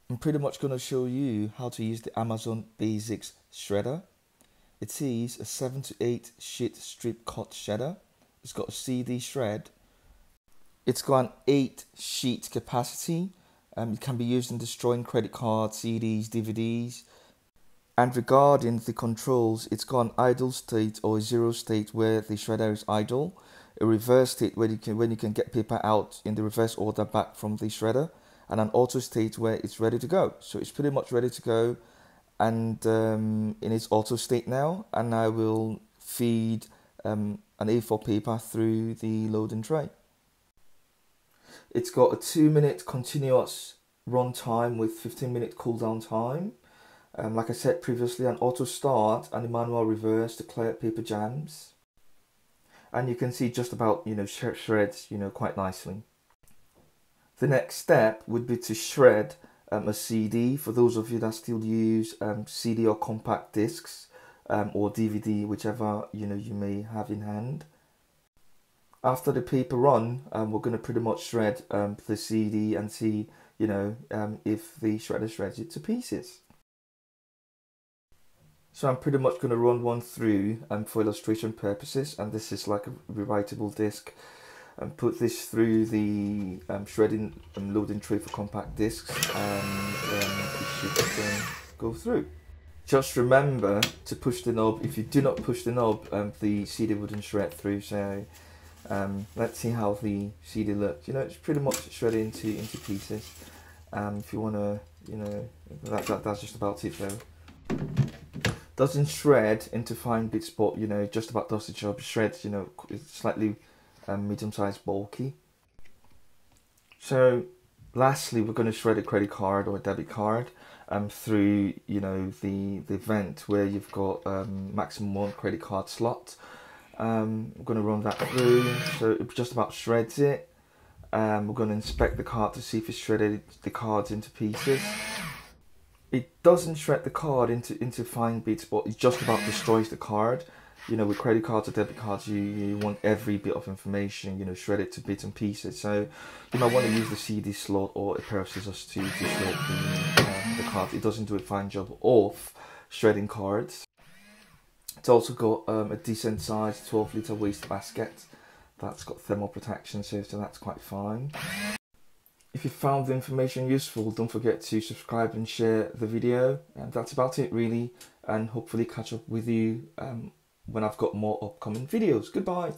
I'm pretty much going to show you how to use the Amazon Basics shredder. It is a 7 to 8 sheet strip cut shredder. It's got a CD shred. It's got an 8 sheet capacity. It can be used in destroying credit cards, CDs, DVDs. And regarding the controls, it's got an idle state or a zero state where the shredder is idle, a reverse state where when you can get paper out in the reverse order back from the shredder, and an auto state where it's ready to go. So it's pretty much ready to go, and in its auto state now. And I will feed an A4 paper through the loading tray. It's got a 2-minute continuous run time with 15-minute cooldown time. Like I said previously, an auto start and a manual reverse to clear paper jams. And you can see just about, shreds, quite nicely. The next step would be to shred a CD for those of you that still use CD or compact discs or DVD, whichever you may have in hand. After the paper run, we're going to pretty much shred the CD and see if the shredder shreds it to pieces. So I'm pretty much going to run one through for illustration purposes, and this is like a rewritable disc. And put this through the shredding and loading tray for compact discs, and it should go through. Just remember to push the knob. If you do not push the knob, the CD wouldn't shred through. So let's see how the CD looks. It's pretty much shredded into pieces. If you want to, that's just about it though. Doesn't shred into fine bits, but just about does the job. Shreds, it's slightly medium-sized, bulky. So lastly, we're going to shred a credit card or a debit card through the vent where you've got maximum 1 credit card slot. I'm going to run that through, so it just about shreds it. We're going to inspect the card to see if it's shredded the cards into pieces. It doesn't shred the card into fine bits, but it just about destroys the card. With credit cards or debit cards, you want every bit of information, shred it to bits and pieces. So you might want to use the CD slot or a pair of scissors to shred the cards. It doesn't do a fine job of shredding cards. It's also got a decent sized 12-litre wastebasket that's got thermal protection, so that's quite fine. If you found the information useful, don't forget to subscribe and share the video. And that's about it really, and hopefully catch up with you when I've got more upcoming videos. Goodbye.